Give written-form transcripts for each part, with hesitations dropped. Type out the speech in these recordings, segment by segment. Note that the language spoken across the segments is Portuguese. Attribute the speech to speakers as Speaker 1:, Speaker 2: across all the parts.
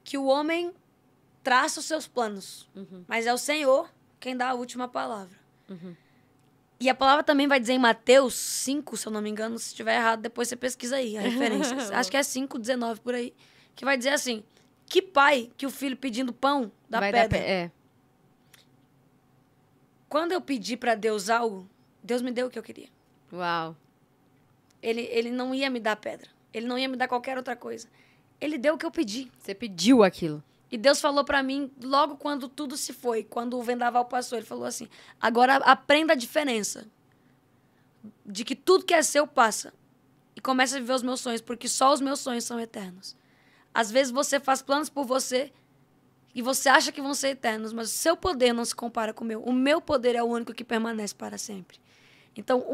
Speaker 1: que o homem traça os seus planos, mas é o Senhor quem dá a última palavra. E a palavra também vai dizer em Mateus 5, se eu não me engano, se estiver errado, depois você pesquisa aí a referência. Acho que é 5:19 por aí, que vai dizer assim, que pai que o filho pedindo pão dá pedra? Quando eu pedi para Deus algo, Deus me deu o que eu queria.
Speaker 2: Uau.
Speaker 1: Ele não ia me dar pedra. Ele não ia me dar qualquer outra coisa. Ele deu o que eu pedi.
Speaker 2: Você pediu aquilo.
Speaker 1: E Deus falou pra mim, logo quando tudo se foi, quando o vendaval passou, ele falou assim, agora aprenda a diferença de que tudo que é seu passa e comece a viver os meus sonhos, porque só os meus sonhos são eternos. Às vezes você faz planos por você e você acha que vão ser eternos, mas o seu poder não se compara com o meu. O meu poder é o único que permanece para sempre. Então,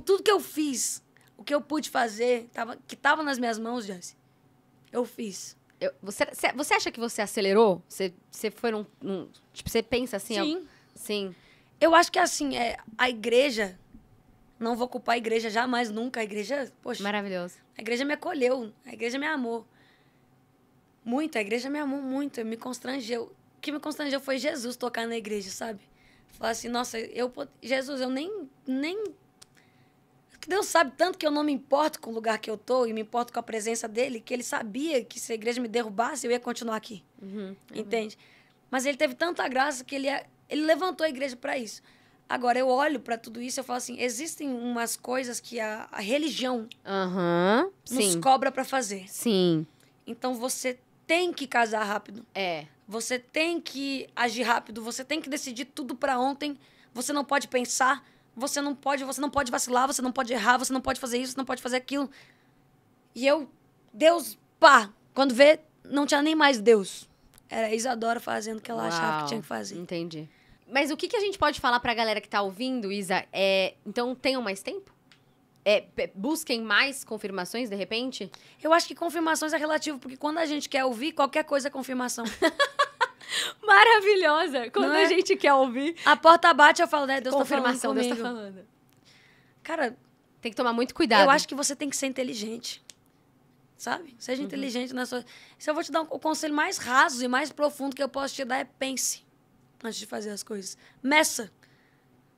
Speaker 1: tudo que eu fiz, o que eu pude fazer, que estava nas minhas mãos, Jesse, eu fiz.
Speaker 2: Você acha que você acelerou? Você foi tipo, você pensa assim?
Speaker 1: Sim.
Speaker 2: Sim.
Speaker 1: Eu acho que assim, a igreja, não vou culpar a igreja jamais, nunca. A igreja, poxa.
Speaker 2: Maravilhoso.
Speaker 1: A igreja me acolheu, a igreja me amou. Muito, a igreja me amou muito, me constrangeu. O que me constrangeu foi Jesus tocar na igreja, sabe? Falar assim, nossa, Jesus, eu nem... Deus sabe tanto que eu não me importo com o lugar que eu tô e me importo com a presença dele, que ele sabia que se a igreja me derrubasse, eu ia continuar aqui. Entende? Mas ele teve tanta graça que ele levantou a igreja para isso. Agora, eu olho para tudo isso e eu falo assim, existem umas coisas que a religião nos cobra para fazer.
Speaker 2: Sim.
Speaker 1: Então, você tem que casar rápido.
Speaker 2: É.
Speaker 1: Você tem que agir rápido, você tem que decidir tudo para ontem, você não pode pensar... Você não pode vacilar, você não pode errar, você não pode fazer isso, você não pode fazer aquilo. E Deus, pá, quando vê, não tinha nem mais Deus. Era a Isadora fazendo o que ela achava que tinha que fazer.
Speaker 2: Entendi. Mas o que a gente pode falar pra galera que tá ouvindo, Isa? Então, tenham mais tempo? Busquem mais confirmações, de repente?
Speaker 1: Eu acho que confirmações é relativo, porque quando a gente quer ouvir, qualquer coisa é confirmação.
Speaker 2: Maravilhosa! Quando a gente quer ouvir...
Speaker 1: A porta bate, eu falo, né? Deus
Speaker 2: confirmação,
Speaker 1: tá falando comigo.
Speaker 2: Deus tá falando.
Speaker 1: Cara...
Speaker 2: Tem que tomar muito cuidado.
Speaker 1: Eu acho que você tem que ser inteligente. Sabe? Seja inteligente na sua... Se eu vou te dar o conselho mais raso e mais profundo que eu posso te dar é pense antes de fazer as coisas. Meça.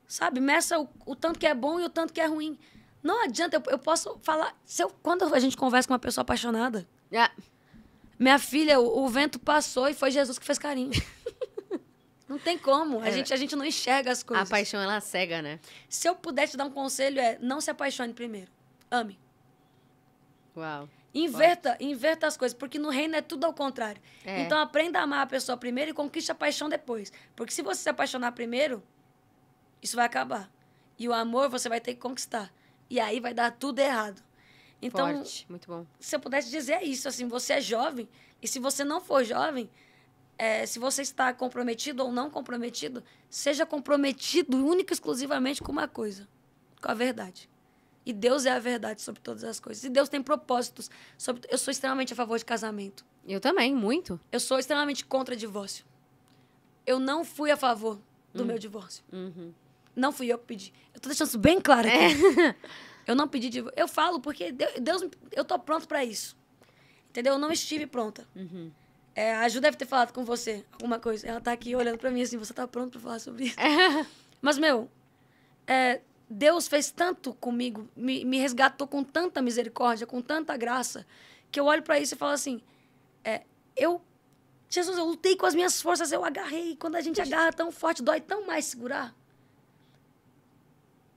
Speaker 1: Sabe? Meça o tanto que é bom e o tanto que é ruim. Não adianta, eu posso falar... Quando a gente conversa com uma pessoa apaixonada... Minha filha, o vento passou e foi Jesus que fez carinho. Não tem como. A gente não enxerga as coisas.
Speaker 2: A paixão, ela cega, né?
Speaker 1: Se eu puder te dar um conselho, não se apaixone primeiro. Ame.
Speaker 2: Uau.
Speaker 1: Inverta as coisas, porque no reino é tudo ao contrário. Então, aprenda a amar a pessoa primeiro e conquiste a paixão depois. Porque se você se apaixonar primeiro, isso vai acabar. E o amor você vai ter que conquistar. E aí vai dar tudo errado. Então,
Speaker 2: forte, muito bom.
Speaker 1: Se eu pudesse dizer isso, assim, você é jovem, e se você não for jovem, se você está comprometido ou não comprometido, seja comprometido única e exclusivamente com uma coisa, com a verdade. E Deus é a verdade sobre todas as coisas. E Deus tem propósitos. Eu sou extremamente a favor de casamento.
Speaker 2: Eu também, muito.
Speaker 1: Eu sou extremamente contra divórcio. Eu não fui a favor do meu divórcio. Não fui eu que pedi. Eu tô deixando isso bem claro aqui. Eu não pedi divórcio. Eu falo porque Deus, eu tô pronto pra isso. Entendeu? Eu não estive pronta. A Ju deve ter falado com você alguma coisa. Ela tá aqui olhando pra mim assim, você tá pronto pra falar sobre isso? Mas, Deus fez tanto comigo, me resgatou com tanta misericórdia, com tanta graça, que eu olho pra isso e falo assim, Jesus, eu lutei com as minhas forças, eu agarrei. Quando a gente agarra tão forte, dói tão mais segurar.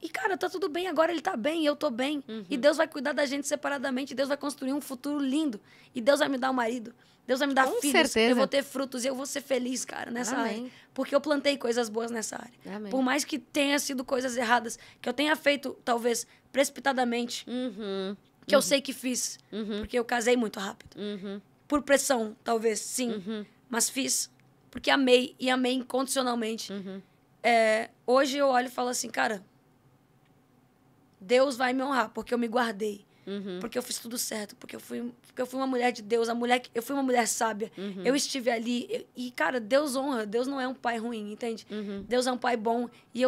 Speaker 1: E, cara, tá tudo bem, agora ele tá bem, eu tô bem. E Deus vai cuidar da gente separadamente, Deus vai construir um futuro lindo. E Deus vai me dar um marido, Deus vai me dar filhos.
Speaker 2: Certeza.
Speaker 1: Eu vou ter frutos e eu vou ser feliz, cara, nessa área. Porque eu plantei coisas boas nessa área.
Speaker 2: Amém.
Speaker 1: Por mais que tenha sido coisas erradas, que eu tenha feito, talvez, precipitadamente, que eu sei que fiz, porque eu casei muito rápido. Por pressão, talvez, sim. Mas fiz, porque amei, e amei incondicionalmente. Hoje eu olho e falo assim, cara... Deus vai me honrar, porque eu me guardei. Porque eu fiz tudo certo. Porque eu fui uma mulher de Deus. Eu fui uma mulher sábia. Eu estive ali. E, cara, Deus honra. Deus não é um pai ruim, entende? Deus é um pai bom. E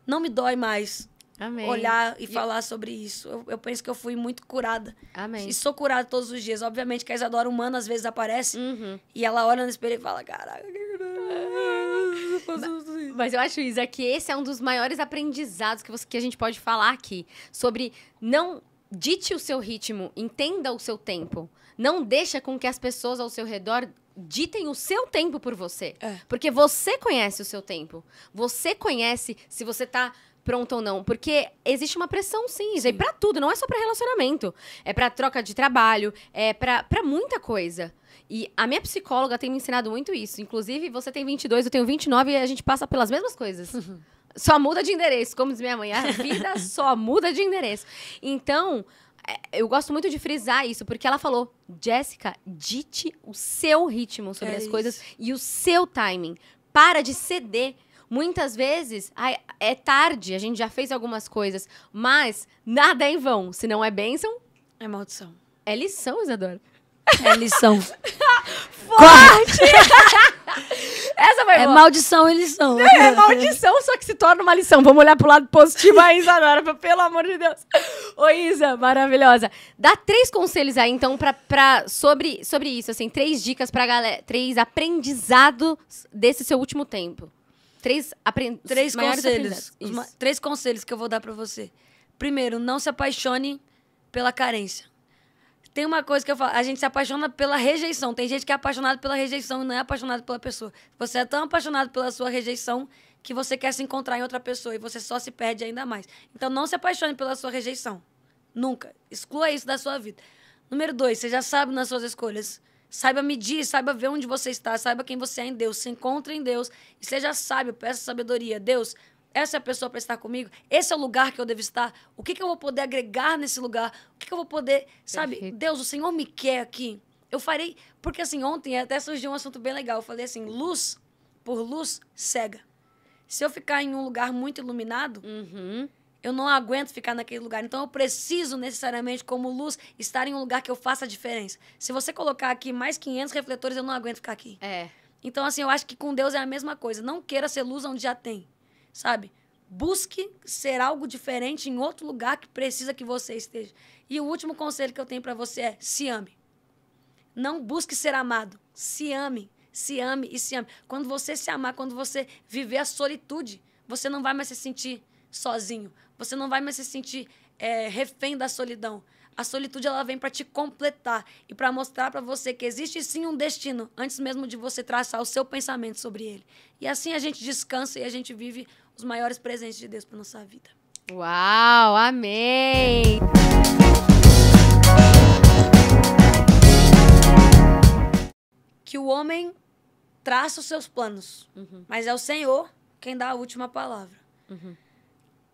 Speaker 1: não me dói mais
Speaker 2: Amém.
Speaker 1: olhar e falar sobre isso. Eu penso que eu fui muito curada.
Speaker 2: Amém.
Speaker 1: E sou curada todos os dias. Obviamente que a Isadora humana às vezes aparece
Speaker 2: Uhum.
Speaker 1: e ela olha no espelho e fala, caraca,
Speaker 2: Mas eu acho, Isa, que esse é um dos maiores aprendizados que a gente pode falar aqui. Sobre não dite o seu ritmo, entenda o seu tempo. Não deixa com que as pessoas ao seu redor ditem o seu tempo por você. Porque você conhece o seu tempo. Você conhece se você tá pronto ou não. Porque existe uma pressão, sim, Isa. E pra tudo, não é só pra relacionamento. É pra troca de trabalho, é pra muita coisa. E a minha psicóloga tem me ensinado muito isso. Inclusive, você tem 22, eu tenho 29 e a gente passa pelas mesmas coisas. Só muda de endereço, como diz minha mãe. A vida só muda de endereço. Então, eu gosto muito de frisar isso, porque ela falou, Jéssica, dite o seu ritmo sobre as coisas e o seu timing. Para de ceder. Muitas vezes, é tarde, a gente já fez algumas coisas, mas nada é em vão. Se não é bênção,
Speaker 1: é maldição.
Speaker 2: é lição, Isadora.
Speaker 1: É lição.
Speaker 2: Forte! Essa foi boa.
Speaker 1: Maldição e lição.
Speaker 2: É maldição, só que se torna uma lição. Vamos olhar pro lado positivo aí, Isadora, pelo amor de Deus. Ô, Isa, maravilhosa. Dá 3 conselhos aí, então, sobre isso, assim, 3 dicas pra galera, 3 aprendizados desse seu último tempo. 3
Speaker 1: conselhos. 3 conselhos que eu vou dar pra você. Primeiro, não se apaixone pela carência. Tem uma coisa que eu falo, a gente se apaixona pela rejeição. Tem gente que é apaixonada pela rejeição e não é apaixonada pela pessoa. Você é tão apaixonado pela sua rejeição que você quer se encontrar em outra pessoa e você só se perde ainda mais. Então, não se apaixone pela sua rejeição. Nunca. Exclua isso da sua vida. Número 2, você já sabe nas suas escolhas. Saiba medir, saiba ver onde você está, saiba quem você é em Deus. Se encontre em Deus e seja sábio, peça sabedoria. Deus, essa é a pessoa para estar comigo? Esse é o lugar que eu devo estar? O que eu vou poder agregar nesse lugar? O que eu vou poder... Sabe,
Speaker 2: Perfeito.
Speaker 1: Deus, o Senhor me quer aqui. Eu farei... Porque, assim, ontem até surgiu um assunto bem legal. Eu falei assim, luz por luz cega. Se eu ficar em um lugar muito iluminado, eu não aguento ficar naquele lugar. Então, eu preciso necessariamente, como luz, estar em um lugar que eu faça a diferença. Se você colocar aqui mais 500 refletores, eu não aguento ficar aqui. Então, assim, eu acho que com Deus é a mesma coisa. Não queira ser luz onde já tem. Sabe? Busque ser algo diferente em outro lugar que precisa que você esteja. E o último conselho que eu tenho para você é: se ame. Não busque ser amado. Se ame. Se ame e se ame. Quando você se amar, quando você viver a solitude, você não vai mais se sentir sozinho. Você não vai mais se sentir refém da solidão. A solitude, ela vem para te completar e para mostrar para você que existe sim um destino, antes mesmo de você traçar o seu pensamento sobre ele. E assim a gente descansa e a gente vive os maiores presentes de Deus para nossa vida.
Speaker 2: Uau, amém!
Speaker 1: Que o homem traça os seus planos, mas é o Senhor quem dá a última palavra.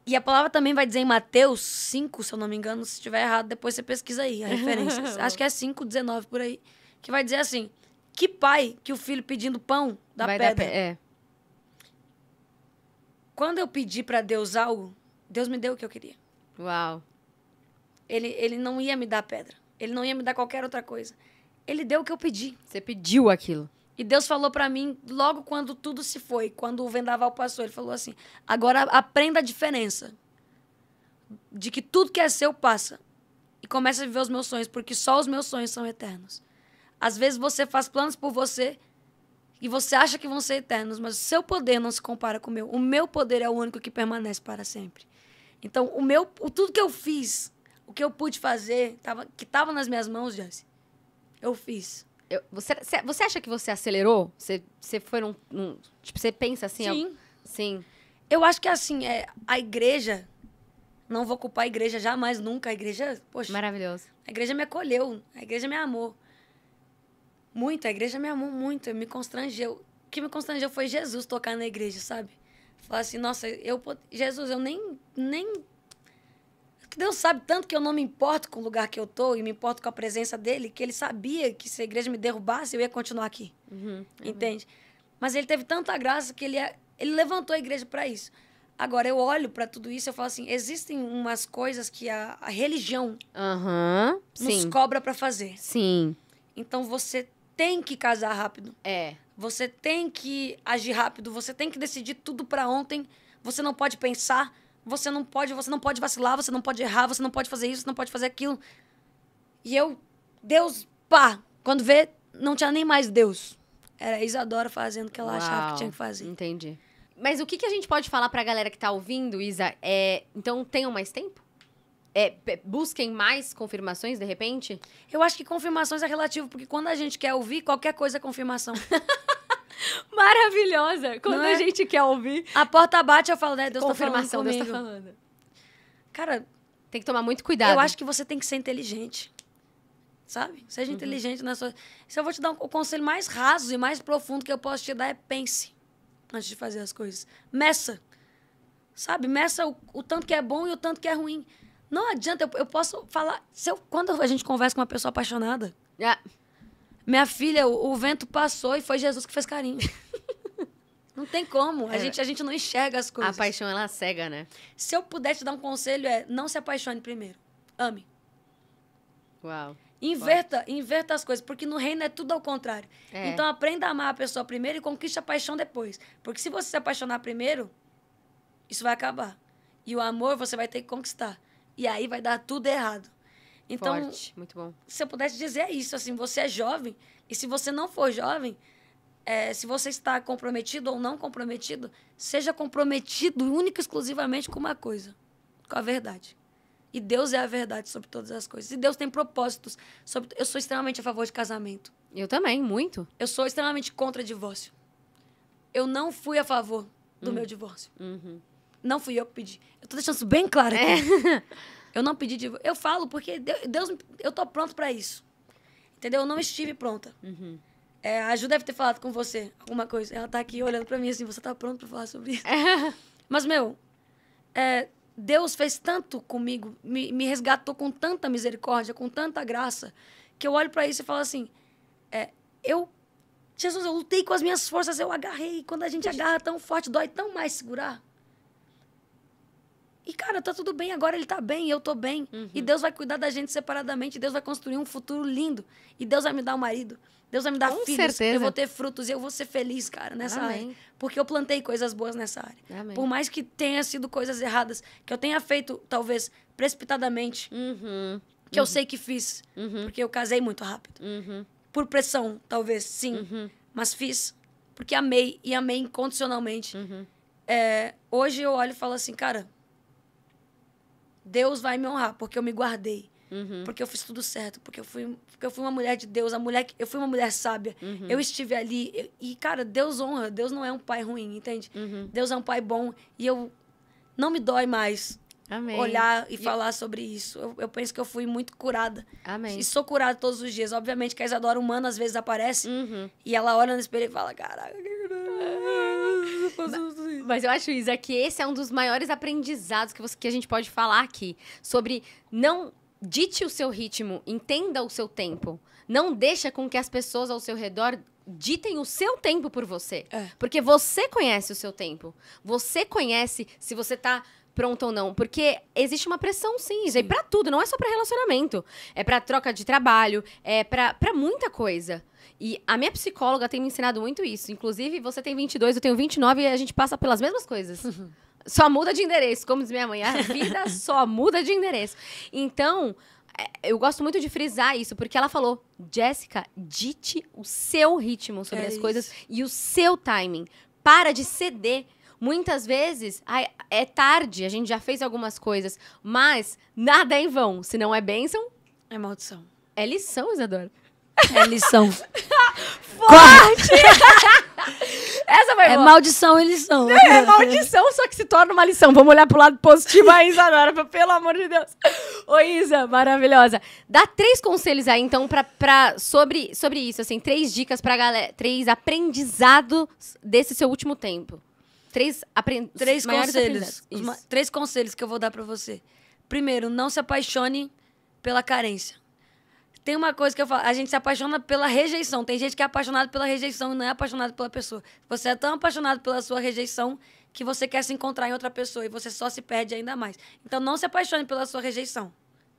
Speaker 1: E a palavra também vai dizer em Mateus 5, se eu não me engano, se estiver errado, depois você pesquisa aí a referência. Acho que é 5:19 por aí, que vai dizer assim: que pai que o filho pedindo pão dá pedra? Quando eu pedi para Deus algo, Deus me deu o que eu queria.
Speaker 2: Uau.
Speaker 1: Ele não ia me dar pedra. Ele não ia me dar qualquer outra coisa. Ele deu o que eu pedi.
Speaker 2: Você pediu aquilo.
Speaker 1: E Deus falou pra mim, logo quando tudo se foi, quando o vendaval passou, ele falou assim: agora aprenda a diferença de que tudo que é seu passa e comece a viver os meus sonhos, porque só os meus sonhos são eternos. Às vezes você faz planos por você e você acha que vão ser eternos, mas o seu poder não se compara com o meu. O meu poder é o único que permanece para sempre. Então, tudo que eu fiz, o que eu pude fazer, que estava nas minhas mãos, Jesse, eu fiz.
Speaker 2: Você acha que você acelerou? Você foi tipo, você pensa assim?
Speaker 1: Sim.
Speaker 2: Sim.
Speaker 1: Eu acho que, assim, a igreja... Não vou culpar a igreja jamais, nunca. A igreja, poxa...
Speaker 2: Maravilhoso.
Speaker 1: A igreja me acolheu. A igreja me amou. Muito. A igreja me amou muito. Me constrangeu. O que me constrangeu foi Jesus tocar na igreja, sabe? Falar assim, nossa, Jesus, eu nem... Deus sabe tanto que eu não me importo com o lugar que eu tô e me importo com a presença dele, que ele sabia que se a igreja me derrubasse, eu ia continuar aqui. Entende? Mas ele teve tanta graça que ele levantou a igreja para isso. Agora, eu olho para tudo isso e eu falo assim, existem umas coisas que a religião nos cobra para fazer.
Speaker 2: Sim.
Speaker 1: Então, você tem que casar rápido.
Speaker 2: É.
Speaker 1: Você tem que agir rápido. Você tem que decidir tudo para ontem. Você não pode pensar. você não pode vacilar, você não pode errar, você não pode fazer isso, você não pode fazer aquilo. E Deus, pá, quando vê, não tinha nem mais Deus. Era a Isadora fazendo o que ela achava que tinha que fazer.
Speaker 2: Entendi. Mas o que a gente pode falar pra galera que tá ouvindo, Isa? Então, tenham mais tempo? Busquem mais confirmações, de repente?
Speaker 1: Eu acho que confirmações é relativo, porque quando a gente quer ouvir, qualquer coisa é confirmação.
Speaker 2: Maravilhosa! Quando
Speaker 1: Não
Speaker 2: a
Speaker 1: é?
Speaker 2: gente quer ouvir...
Speaker 1: A porta bate, eu falo, né? Deus tá falando
Speaker 2: confirmação,
Speaker 1: comigo.
Speaker 2: Deus tá falando.
Speaker 1: Cara,
Speaker 2: Tem que tomar muito cuidado.
Speaker 1: eu acho que você tem que ser inteligente. Sabe? Seja inteligente na sua... Se eu vou te dar o conselho mais raso e mais profundo que eu posso te dar é pense antes de fazer as coisas. Meça. Sabe? Meça o tanto que é bom e o tanto que é ruim. Não adianta, eu posso falar... Quando a gente conversa com uma pessoa apaixonada, minha filha, o vento passou e foi Jesus que fez carinho. Não tem como. A gente não enxerga as coisas.
Speaker 2: A paixão, ela cega, né?
Speaker 1: Se eu puder te dar um conselho, não se apaixone primeiro. Ame.
Speaker 2: Uau.
Speaker 1: Inverta as coisas, porque no reino é tudo ao contrário. Então, aprenda a amar a pessoa primeiro e conquiste a paixão depois. Porque se você se apaixonar primeiro, isso vai acabar. E o amor você vai ter que conquistar. E aí vai dar tudo errado. Então,
Speaker 2: Forte. Muito bom.
Speaker 1: se eu pudesse dizer isso, assim, você é jovem, e se você não for jovem, se você está comprometido ou não comprometido, seja comprometido única e exclusivamente com uma coisa, com a verdade. E Deus é a verdade sobre todas as coisas. E Deus tem propósitos. Eu sou extremamente a favor de casamento.
Speaker 2: Eu também, muito.
Speaker 1: Eu sou extremamente contra divórcio. Eu não fui a favor do meu divórcio. Não fui eu que pedi. Eu tô deixando isso bem claro aqui. Eu não pedi divórcio. Eu falo porque Deus, eu tô pronto pra isso. Entendeu? Eu não estive pronta. A Ju deve ter falado com você alguma coisa. Ela tá aqui olhando pra mim assim, você tá pronto pra falar sobre isso? Mas, Deus fez tanto comigo, me resgatou com tanta misericórdia, com tanta graça, que eu olho pra isso e falo assim, Jesus, eu lutei com as minhas forças, eu agarrei. Quando a gente agarra tão forte, dói tão mais segurar. E, cara, tá tudo bem, agora ele tá bem, eu tô bem. E Deus vai cuidar da gente separadamente, Deus vai construir um futuro lindo. E Deus vai me dar um marido, Deus vai me dar
Speaker 2: Com
Speaker 1: filhos.
Speaker 2: certeza.
Speaker 1: Eu vou ter frutos e eu vou ser feliz, cara, nessa área. Porque eu plantei coisas boas nessa área.
Speaker 2: Amém.
Speaker 1: Por mais que tenha sido coisas erradas, que eu tenha feito, talvez, precipitadamente, que eu sei que fiz, porque eu casei muito rápido. Por pressão, talvez, sim. Mas fiz porque amei, e amei incondicionalmente. Hoje eu olho e falo assim, cara, Deus vai me honrar, porque eu me guardei. Porque eu fiz tudo certo, porque eu fui uma mulher de Deus, eu fui uma mulher sábia. Eu estive ali. E, cara, Deus honra. Deus não é um pai ruim, entende? Deus é um pai bom. E não me dói mais olhar e falar sobre isso. Eu penso que eu fui muito curada.
Speaker 2: Amém.
Speaker 1: E sou curada todos os dias. Obviamente que a Isadora humana às vezes aparece e ela olha no espelho e fala, caraca,
Speaker 2: mas eu acho, Isa, que esse é um dos maiores aprendizados que a gente pode falar aqui. Sobre não dite o seu ritmo, entenda o seu tempo. Não deixa com que as pessoas ao seu redor ditem o seu tempo por você. Porque você conhece o seu tempo. Você conhece se você tá pronto ou não. Porque existe uma pressão, sim. Isso aí pra tudo, não é só pra relacionamento. É pra troca de trabalho, é pra muita coisa. E a minha psicóloga tem me ensinado muito isso. Inclusive, você tem 22, eu tenho 29 e a gente passa pelas mesmas coisas. Só muda de endereço, como diz minha mãe. A vida só muda de endereço. Então, eu gosto muito de frisar isso, porque ela falou, Jéssica, dite o seu ritmo sobre as coisas e o seu timing. Para de ceder. Muitas vezes, é tarde, a gente já fez algumas coisas, mas nada é em vão. Se não é bênção...
Speaker 1: é maldição.
Speaker 2: É lição, Isadora.
Speaker 1: É lição.
Speaker 2: Forte! Essa foi boa.
Speaker 1: Maldição e lição.
Speaker 2: É maldição, só que se torna uma lição. Vamos olhar pro lado positivo aí, Isadora, pelo amor de Deus. Ô, Isa, maravilhosa. Dá 3 conselhos aí, então, sobre isso, assim, 3 dicas pra galera, 3 aprendizados desse seu último tempo. 3 conselhos.
Speaker 1: 3 conselhos que eu vou dar pra você. Primeiro, não se apaixone pela carência. Tem uma coisa que eu falo, a gente se apaixona pela rejeição. Tem gente que é apaixonada pela rejeição e não é apaixonada pela pessoa. Você é tão apaixonado pela sua rejeição que você quer se encontrar em outra pessoa e você só se perde ainda mais. Então, não se apaixone pela sua rejeição.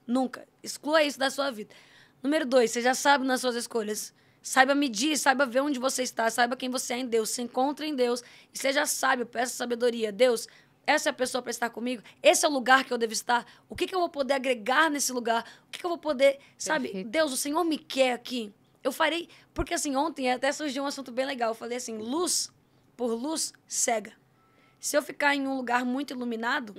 Speaker 1: Nunca. Exclua isso da sua vida. Número 2, você já sabe nas suas escolhas. Saiba medir, saiba ver onde você está, saiba quem você é em Deus. Se encontre em Deus e seja sábio, peça sabedoria. Deus, Essa é a pessoa para estar comigo? Esse é o lugar que eu devo estar? O que eu vou poder agregar nesse lugar? O que eu vou poder... Sabe,
Speaker 2: Perfeito.
Speaker 1: Deus, o Senhor me quer aqui. Eu farei... Porque, assim, ontem até surgiu um assunto bem legal. Eu falei assim, luz por luz cega. Se eu ficar em um lugar muito iluminado,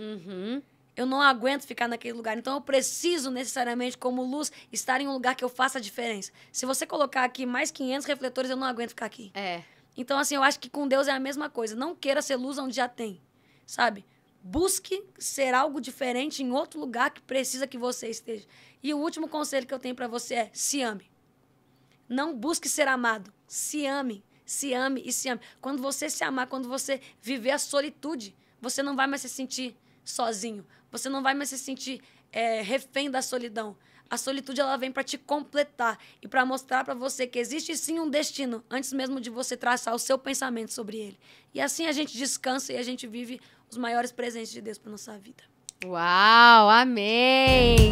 Speaker 1: eu não aguento ficar naquele lugar. Então, eu preciso, necessariamente, como luz, estar em um lugar que eu faça a diferença. Se você colocar aqui mais 500 refletores, eu não aguento ficar aqui. Então, assim, eu acho que com Deus é a mesma coisa. Não queira ser luz onde já tem, sabe? Busque ser algo diferente em outro lugar que precisa que você esteja. E o último conselho que eu tenho para você é: se ame. Não busque ser amado. Se ame e se ame. Quando você se amar, quando você viver a solitude, você não vai mais se sentir sozinho. Você não vai mais se sentir refém da solidão. A solitude, ela vem para te completar e para mostrar para você que existe sim um destino, antes mesmo de você traçar o seu pensamento sobre ele. E assim a gente descansa e a gente vive os maiores presentes de Deus para nossa vida.
Speaker 2: Uau, amém!